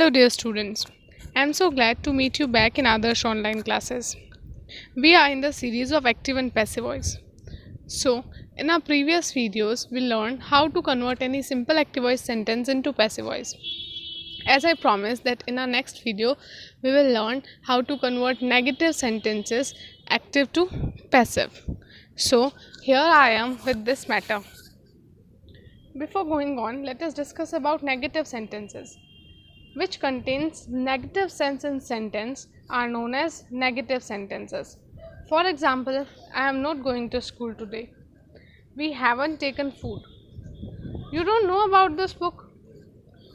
Hello, dear students. I'm so glad to meet you back in Adarsh online classes. We are in the series of active and passive voice. So, in our previous videos, we learned how to convert any simple active voice sentence into passive voice. As I promised that in our next video, we will learn how to convert negative sentences active to passive. So, here I am with this matter. Before going on, let us discuss about negative sentences which contains negative sense in sentence are known as negative sentences. For example, I am not going to school today. We haven't taken food. You don't know about this book.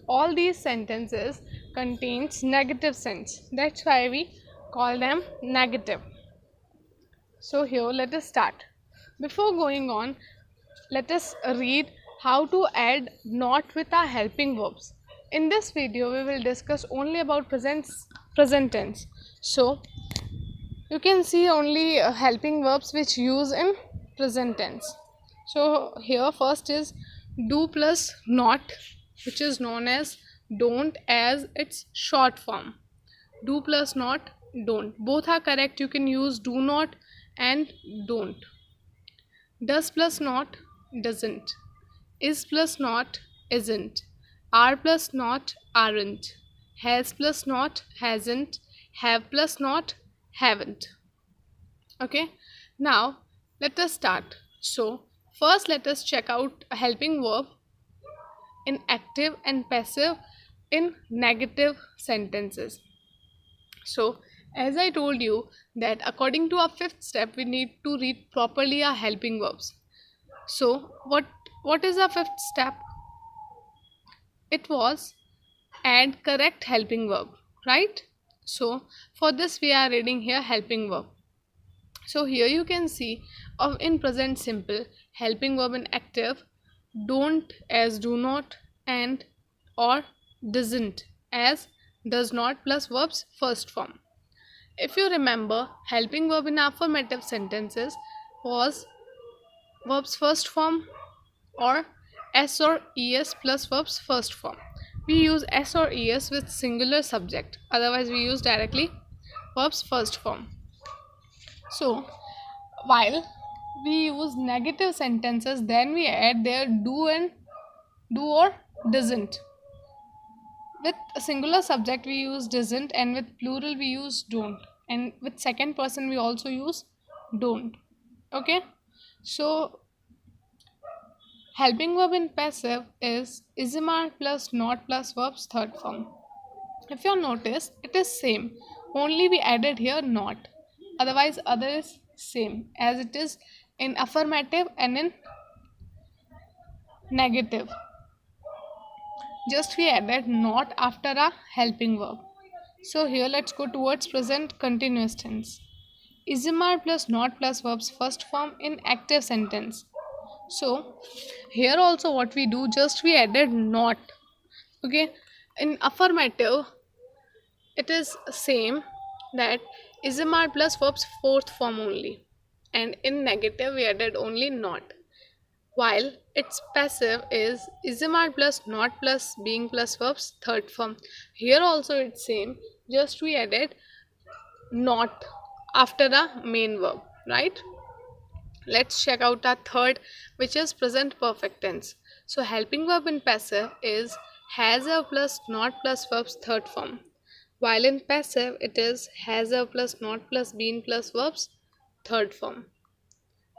All these sentences contains negative sense. That's why we call them negative. So here let us start. Before going on, let us read how to add not with our helping verbs. In this video, we will discuss only about present tense. So, you can see only helping verbs which use in present tense. So, here first is do plus not, which is known as don't as its short form. Do plus not, don't. Both are correct. You can use do not and don't. Does plus not, doesn't. Is plus not, isn't. Are plus not, aren't. Has plus not, hasn't. Have plus not, haven't. Okay, now let us start. So, first let us check out a helping verb in active and passive in negative sentences. So, as I told you that according to our fifth step, we need to read properly our helping verbs. So, what is our fifth step? It was add correct helping verb, right? So, for this we are reading here helping verb. So, here you can see of in present simple helping verb in active don't as do not and or doesn't as does not plus verb's first form. If you remember, helping verb in affirmative sentences was verb's first form or s or es plus verb's first form. We use s or es with singular subject, otherwise we use directly verb's first form. So, while we use negative sentences, then we add their do and do or doesn't. With a singular subject we use doesn't, and with plural we use don't, and with second person we also use don't. Okay, so helping verb in passive is ismar plus not plus verb's third form. If you notice, it is same, only we added here not, otherwise other is same as it is in affirmative and in negative. Just we added not after a helping verb. So here let's go towards present continuous tense. Ismar plus not plus verb's first form in active sentence. So here also what we do, just we added not. Okay, in affirmative it is same, that ismar plus verb's fourth form only, and in negative we added only not, while its passive is ismar plus not plus being plus verb's third form. Here also it's same, just we added not after the main verb, right? Let's check out our third, which is present perfect tense. So helping verb in passive is has a plus not plus verb's third form, while in passive it is has a plus not plus been plus verb's third form.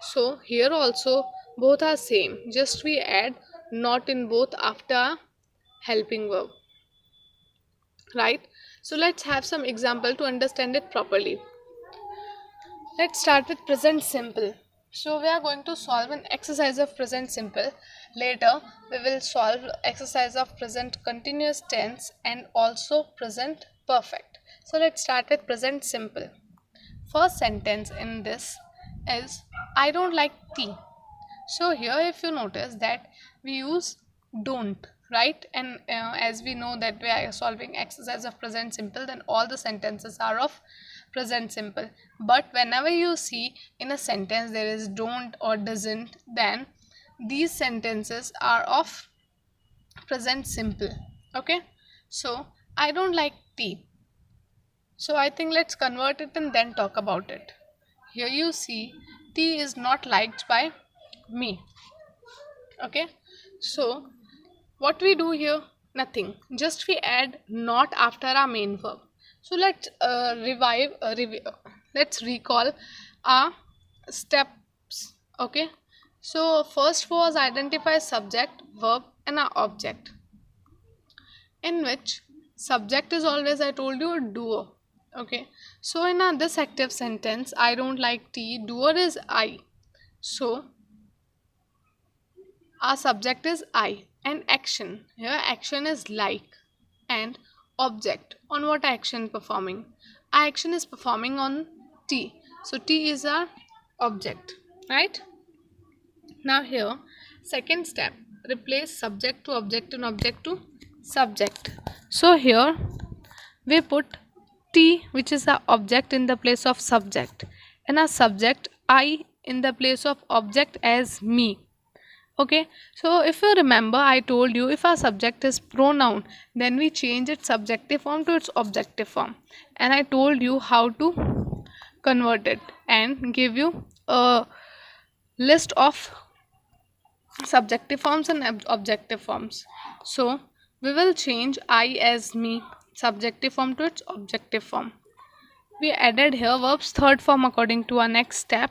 So here also both are same, just we add not in both after a helping verb, right? So let's have some example to understand it properly. Let's start with present simple. So we are going to solve an exercise of present simple. Later we will solve exercise of present continuous tense and also present perfect. So let's start with present simple. First sentence in this is I don't like tea. So here if you notice that we use don't, right? And as we know that we are solving exercise of present simple, then all the sentences are of present simple. But whenever you see in a sentence there is don't or doesn't, then these sentences are of present simple. Okay, so I don't like tea. So I think let's convert it and then talk about it. Here you see tea is not liked by me. Okay. So what we do here? Nothing. Just we add not after our main verb. So let's recall our steps. Okay. So first was identify subject, verb, and our object, in which subject is always, I told you, a doer. Okay. So in this active sentence, I don't like tea, doer is I. So our subject is I, and action here, action is like, and object, on what action performing, our action is performing on T, so T is our object, right? Now here, second step, replace subject to object and object to subject. So here we put T, which is our object, in the place of subject, and our subject I in the place of object as me. Okay, so if you remember, I told you if our subject is pronoun, then we change its subjective form to its objective form, and I told you how to convert it and give you a list of subjective forms and objective forms. So we will change I as me subjective form to its objective form. We added here verbs third form according to our next step,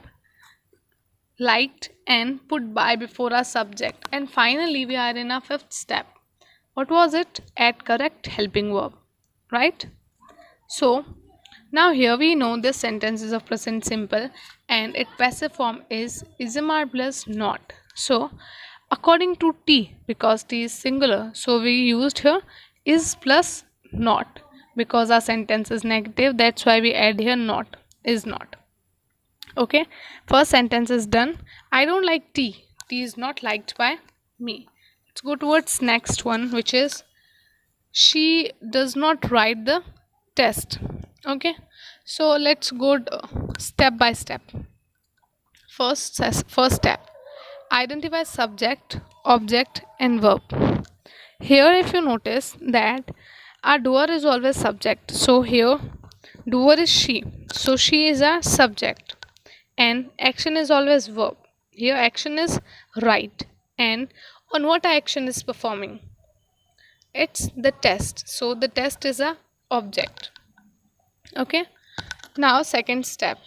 liked and put by before our subject, and finally we are in our fifth step. What was it? Add correct helping verb, right? So now here we know this sentence is of present simple and its passive form is ismr plus not. So according to T, because T is singular, so we used here is plus not, because our sentence is negative, that's why we add here not, is not. Okay, first sentence is done. I don't like tea, tea is not liked by me. Let's go towards next one, which is she does not write the test. Okay, so let's go step by step. First step, identify subject, object and verb. Here if you notice that our doer is always subject, so here doer is she, so she is a subject, and action is always verb. Here action is write, and on what action is performing, it's the test, so the test is a object. Okay, now second step,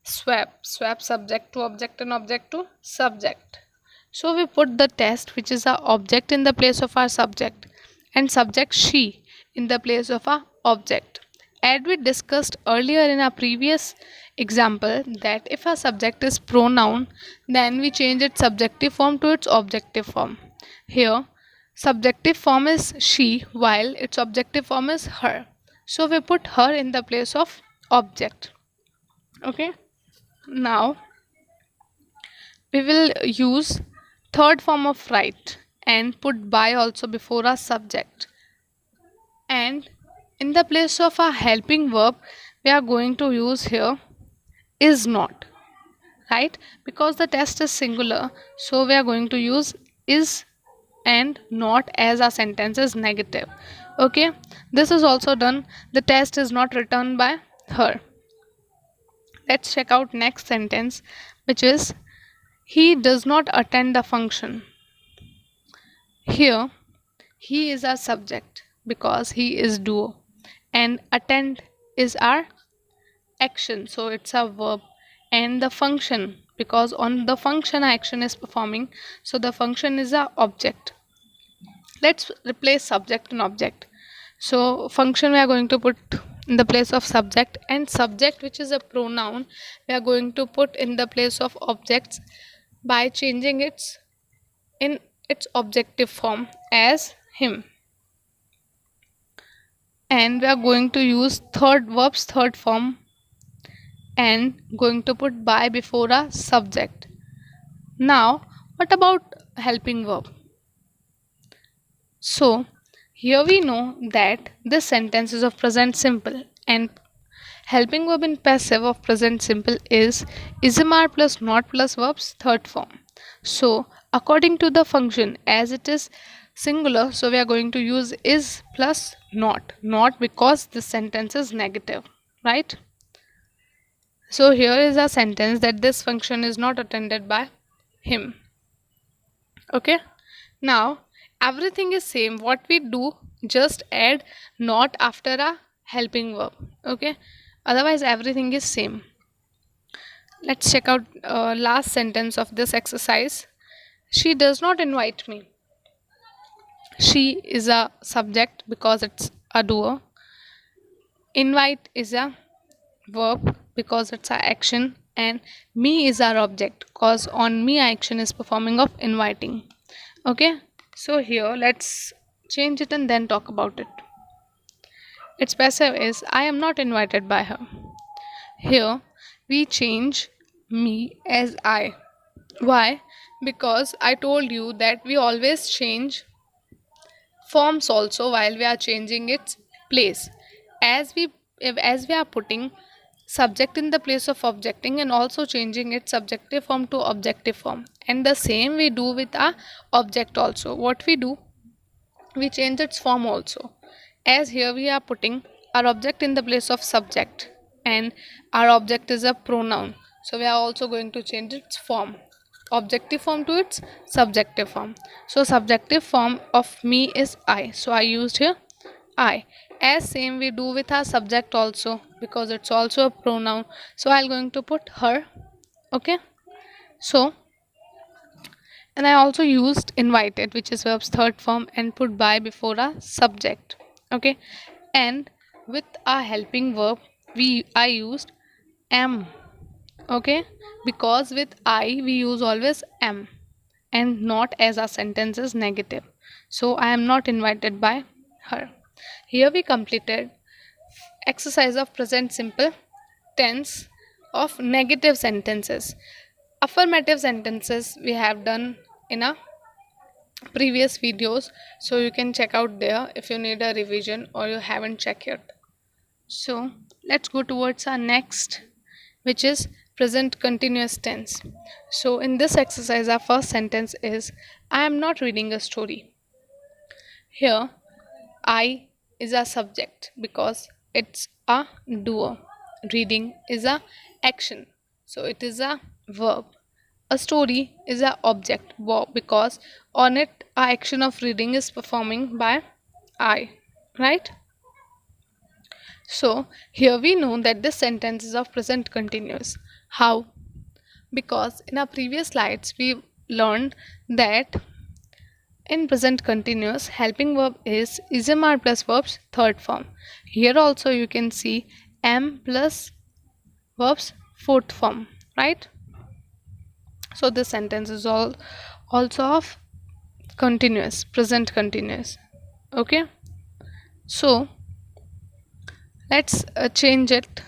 swap subject to object and object to subject. So we put the test, which is our object, in the place of our subject, and subject she in the place of our object. As we discussed earlier in our previous example, that if our subject is pronoun, then we change its subjective form to its objective form. Here subjective form is she while its objective form is her, so we put her in the place of object. Okay, now we will use third form of write and put by also before our subject, and in the place of a helping verb we are going to use here is not, right? Because the test is singular, so we are going to use is and not as our sentence is negative. Okay, this is also done. The test is not returned by her. Let's check out next sentence, which is he does not attend the function. Here he is our subject because he is doer, and attend is our action, so it's a verb, and the function, because on the function action is performing, so the function is a object. Let's replace subject and object. So function we are going to put in the place of subject, and subject, which is a pronoun, we are going to put in the place of objects by changing its in its objective form as him, and we are going to use verbs third form and going to put by before a subject. Now what about helping verb? So here we know that this sentence is of present simple, and helping verb in passive of present simple is ismr plus not plus verbs third form. So according to the function, as it is singular, so we are going to use is plus not because this sentence is negative, right? So here is a sentence that this function is not attended by him. Okay, now everything is same. What we do, just add not after a helping verb. Okay, otherwise everything is same. Let's check out last sentence of this exercise. She does not invite me. She is a subject because it's a doer. Invite is a verb because it's a action, and me is our object because on me action is performing of inviting. Okay, so here let's change it and then talk about it. Its passive is I am not invited by her. Here we change me as I. Why? Because I told you that we always change forms also while we are changing its place, as we are putting subject in the place of objecting and also changing its subjective form to objective form, and the same we do with our object also. What we do, we change its form also, as here we are putting our object in the place of subject and our object is a pronoun, so we are also going to change its form, objective form to its subjective form. So subjective form of me is I, so I used here I. As same we do with our subject also because it's also a pronoun, so I'm going to put her. Okay, so and I also used invited, which is verb's third form, and put by before a subject. Okay, and with a helping verb I used am. Okay, because with I we use always am and not as our sentence is negative, so I am not invited by her. Here we completed exercise of present simple tense of negative sentences. Affirmative sentences we have done in a previous videos, so you can check out there if you need a revision or you haven't checked yet. So let's go towards our next, which is present continuous tense. So in this exercise our first sentence is I am not reading a story. Here I is a subject because it's a doer. Reading is a action, so it is a verb. A story is a object because on it a action of reading is performing by I, right? So here we know that this sentence is of present continuous. How? Because in our previous slides we learned that in present continuous helping verb is ism plus verb's third form. Here also you can see am plus verb's fourth form, right? So this sentence is all also of continuous, present continuous. Okay, so let's change it.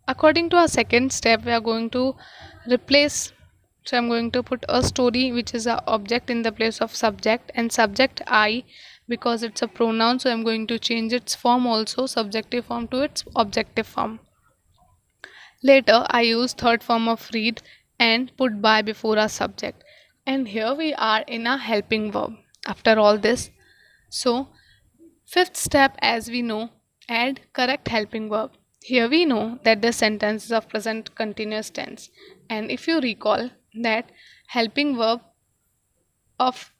According to our second step, we are going to replace. So I'm going to put a story, which is a object, in the place of subject, and subject I because it's a pronoun, so I'm going to change its form also, subjective form to its objective form. Later I use third form of read and put by before our subject, and here we are in a helping verb after all this. So fifth step, as we know, add correct helping verb. Here we know that the sentence is of present continuous tense, and if you recall that helping verb of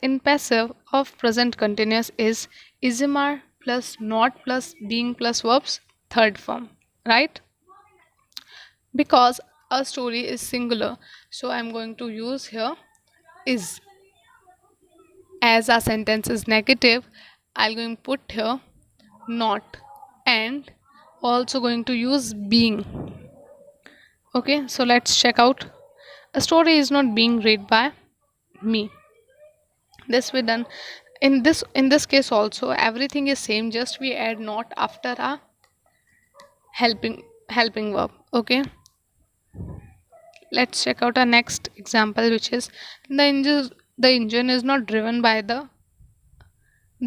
in passive of present continuous is ism plus not plus being plus verbs third form, right? Because a story is singular, so I'm going to use here is. As our sentence is negative, I'm going to put here not, and also going to use being. Okay, so let's check out. A story is not being read by me. This we done. In this case also everything is same, just we add not after a helping verb. Okay, let's check out our next example, which is the engine is not driven by the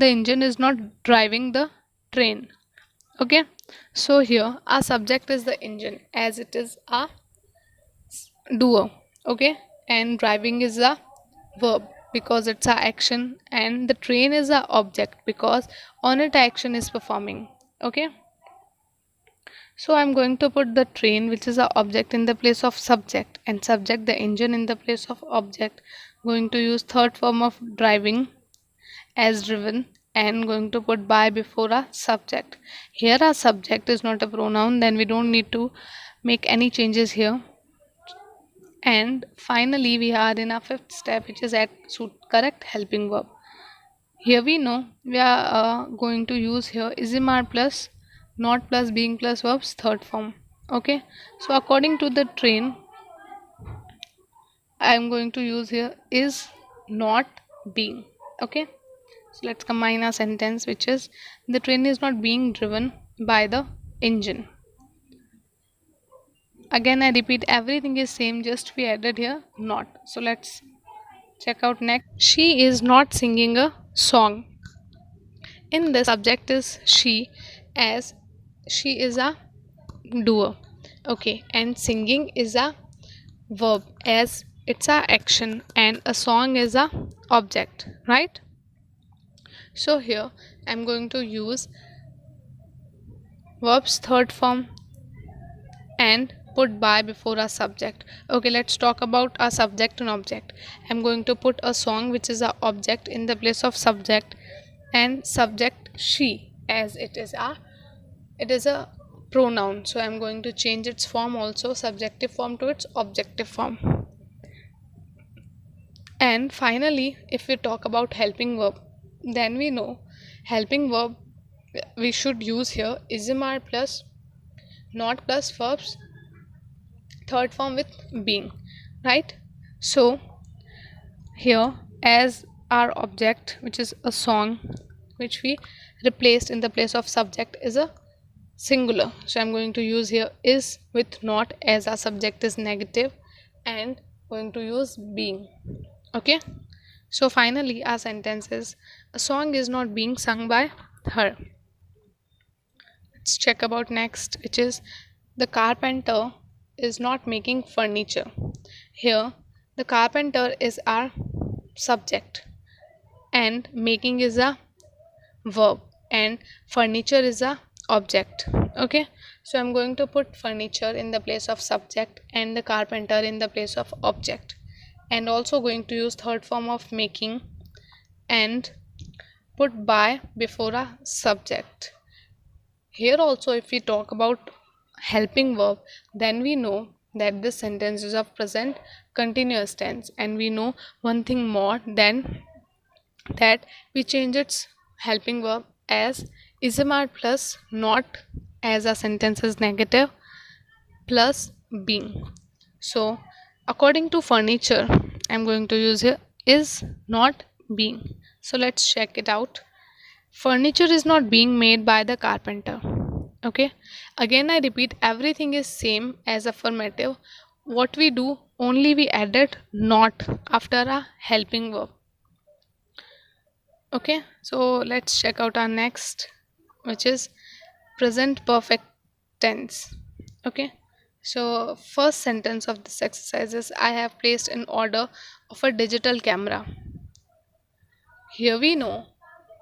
engine is not driving the train. Okay, so here our subject is the engine as it is a doer. Okay, and driving is a verb. because it's a action, and the train is a object because on it action is performing. Okay, so I'm going to put the train, which is a object, in the place of subject, and subject the engine in the place of object. Going to use third form of driving as driven, and going to put by before a subject. Here a subject is not a pronoun, then we don't need to make any changes here. And finally we are in our fifth step, which is add correct helping verb. Here we know we are going to use here ismr plus not plus being plus verbs third form. Okay, so according to the train, I am going to use here is not being. Okay, so let's combine our sentence, which is the train is not being driven by the engine. Again I repeat, everything is same, just we added here not. So let's check out next. She is not singing a song. In the subject is she, as she is a doer. Okay, and singing is a verb as it's a action, and a song is a object, right? So here I'm going to use verbs third form and put by before a subject. Okay, let's talk about a subject and object. I'm going to put a song, which is a object, in the place of subject, and subject she, as it is a pronoun, so I'm going to change its form also, subjective form to its objective form. And finally, if we talk about helping verb, then we know helping verb we should use here ismr plus not plus verbs third form with being, right? So here, as our object, which is a song, which we replaced in the place of subject, is a singular, so I'm going to use here is with not, as our subject is negative, and going to use being. Okay, so finally our sentence is a song is not being sung by her. Let's check about next, which is the carpenter is not making furniture. Here the carpenter is our subject, and making is a verb, and furniture is a object. Okay, so I'm going to put furniture in the place of subject and the carpenter in the place of object, and also going to use third form of making and put by before a subject. Here also, if we talk about helping verb, then we know that this sentence is of present continuous tense, and we know one thing more, then that we change its helping verb as ismr plus not, as a sentence is negative, plus being. So according to furniture, I'm going to use here is not being. So let's check it out. Furniture is not being made by the carpenter. Okay, again I repeat, everything is same as affirmative. What we do, only we added not after a helping verb. Okay, so let's check out our next, which is present perfect tense. Okay, so first sentence of this exercise is I have placed an order of a digital camera. Here we know,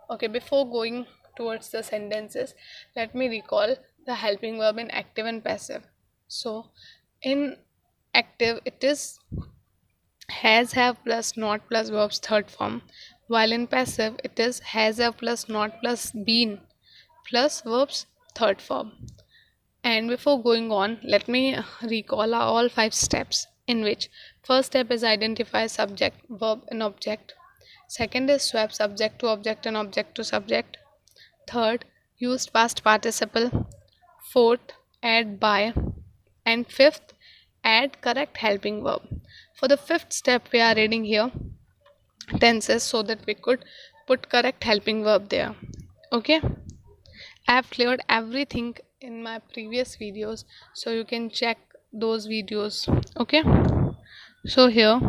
okay, before going towards the sentences, let me recall the helping verb in active and passive. So in active it is has, have plus not plus verbs third form, while in passive it is has, have plus not plus been plus verbs third form. And before going on, let me recall our all 5 steps, in which first step is identify subject, verb and object. Second is swap subject to object and object to subject. Third, use past participle. Fourth, add by. And fifth, add correct helping verb. For the fifth step, we are reading here tenses so that we could put correct helping verb there. Okay, I have cleared everything in my previous videos, so you can check those videos. Okay, so here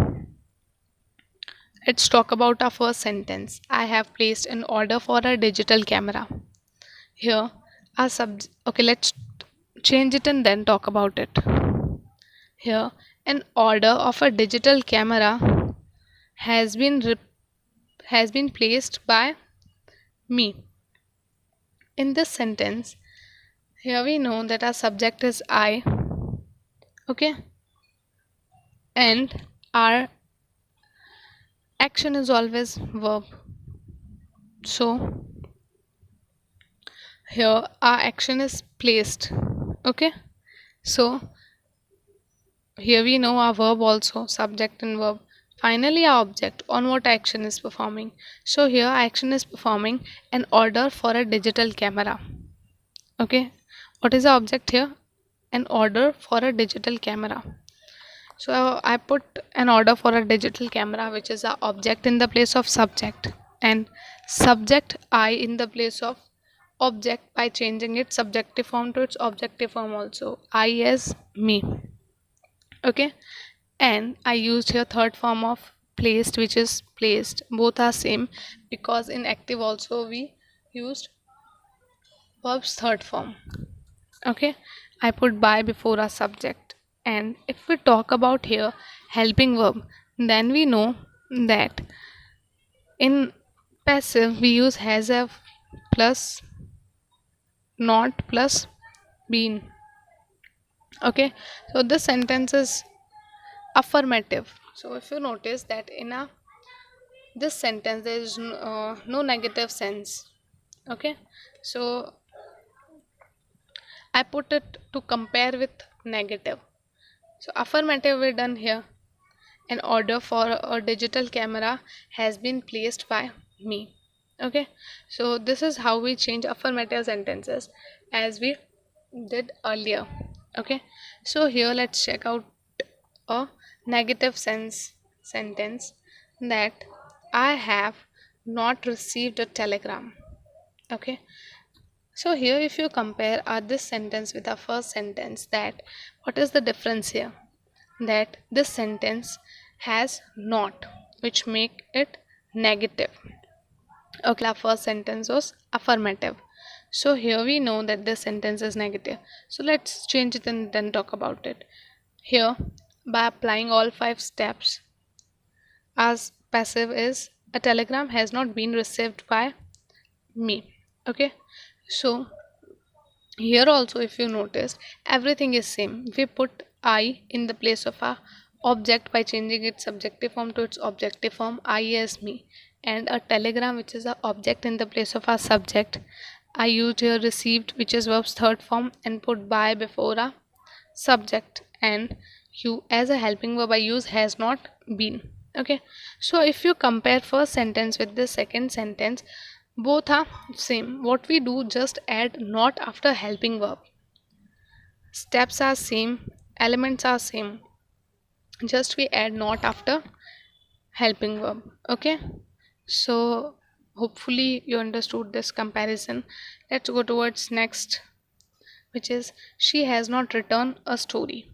let's talk about our first sentence. I have placed an order for a digital camera. Here our subject, okay, let's change it and then talk about it. Here, an order of a digital camera has been has been placed by me. In this sentence, here we know that our subject is I, okay, and our action is always verb. So here our action is placed, okay. So here we know our verb also, subject and verb. Finally, our object on what action is performing. So here action is performing an order for a digital camera. Okay, what is the object here? An order for a digital camera. So I put an order for a digital camera, which is a object in the place of subject, and subject I in the place of object by changing its subjective form to its objective form also. I as me. Okay, and I used here third form of placed, which is placed. Both are same because in active also we used verb's third form. Okay, I put by before a subject. And if we talk about here helping verb, then we know that in passive we use has have plus not plus been. Okay, so this sentence is affirmative. So if you notice that in a this sentence there is no negative sense. Okay, so I put it to compare with negative. So affirmative we done here. An order for a digital camera has been placed by me. Okay, so this is how we change affirmative sentences as we did earlier. Okay, so here let's check out a negative sense sentence, that I have not received a telegram. Okay, so here if you compare this sentence with the first sentence, that what is the difference here? That this sentence has not, which make it negative. Okay, our first sentence was affirmative. So here we know that this sentence is negative. So let's change it and then talk about it. Here, by applying all 5 steps, as passive is a telegram has not been received by me. Okay, so here also if you notice everything is same. We put I in the place of a object by changing its subjective form to its objective form, I as me, and a telegram, which is a object in the place of a subject. I used here received, which is verb's third form, and put by before a subject, and you as a helping verb I use has not been. Okay, so if you compare first sentence with the second sentence, both are same. What we do, just add not after helping verb. Steps are same, elements are same, just we add not after helping verb. Okay, so hopefully you understood this comparison. Let's go towards next, which is she has not written a story.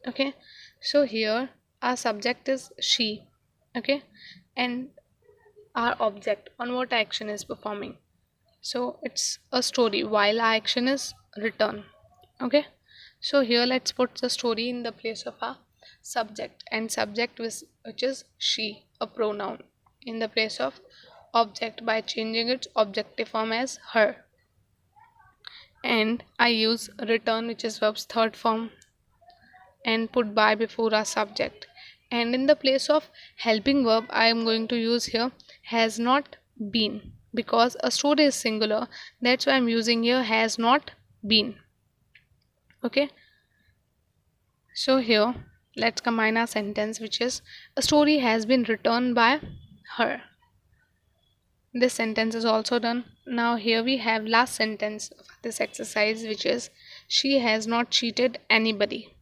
Okay, so here our subject is she. Okay, and our object on what action is performing, so it's a story while our action is written. Okay, so here let's put the story in the place of a subject, and subject which is she, a pronoun, in the place of object by changing its objective form as her. And I use return, which is verb's third form, and put by before our subject. And in the place of helping verb I am going to use here has not been, because a story is singular, that's why I'm using here has not been. Okay, so here let's combine our sentence, which is a story has been written by her. This sentence is also done. Now here we have last sentence of this exercise, which is she has not cheated anybody.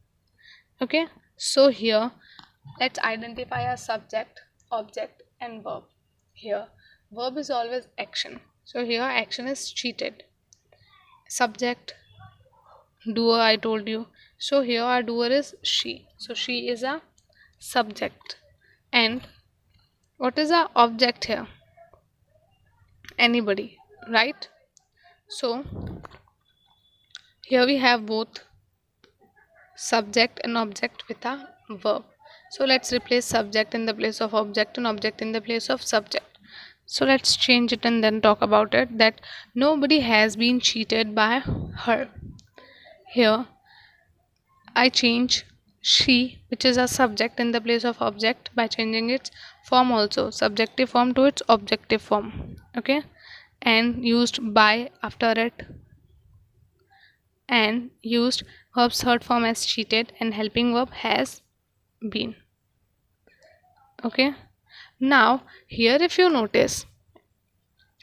Okay, so here let's identify a subject, object and verb. Here verb is always action, so here action is cheated. Subject doer I told you, so here our doer is she, so she is a subject. And what is our object here? Anybody, right? So here we have both subject and object with a verb. So let's replace subject in the place of object and object in the place of subject. So let's change it and then talk about it. That nobody has been cheated by her. Here I change she, which is a subject, in the place of object by changing its form also, subjective form to its objective form. Okay, and used by after it, and used verb's third form as cheated, and helping verb has been. Okay, now here if you notice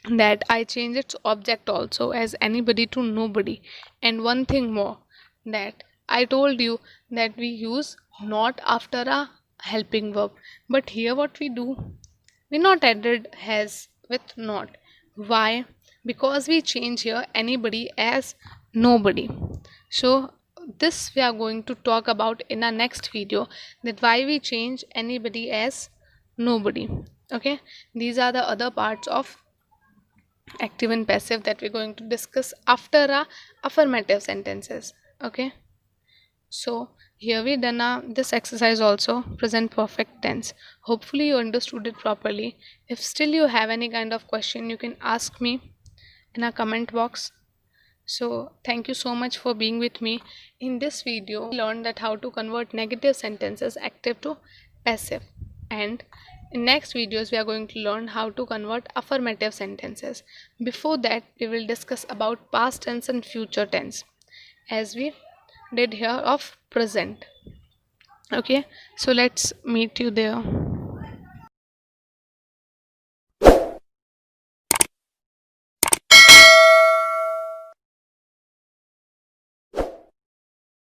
that I change its object also as anybody to nobody. And one thing more, that I told you that we use not after a helping verb, but here what we do, we not added has with not. Why? Because we change here anybody as nobody. So this we are going to talk about in our next video, that why we change anybody as nobody. Okay, these are the other parts of active and passive that we're going to discuss after our affirmative sentences. Okay, so here we done this exercise also, present perfect tense. Hopefully you understood it properly. If still you have any kind of question, you can ask me in a comment box. So thank you so much for being with me. In this video we learned that how to convert negative sentences active to passive, and in next videos we are going to learn how to convert affirmative sentences. Before that we will discuss about past tense and future tense, as we did here of present. Okay, so let's meet you there.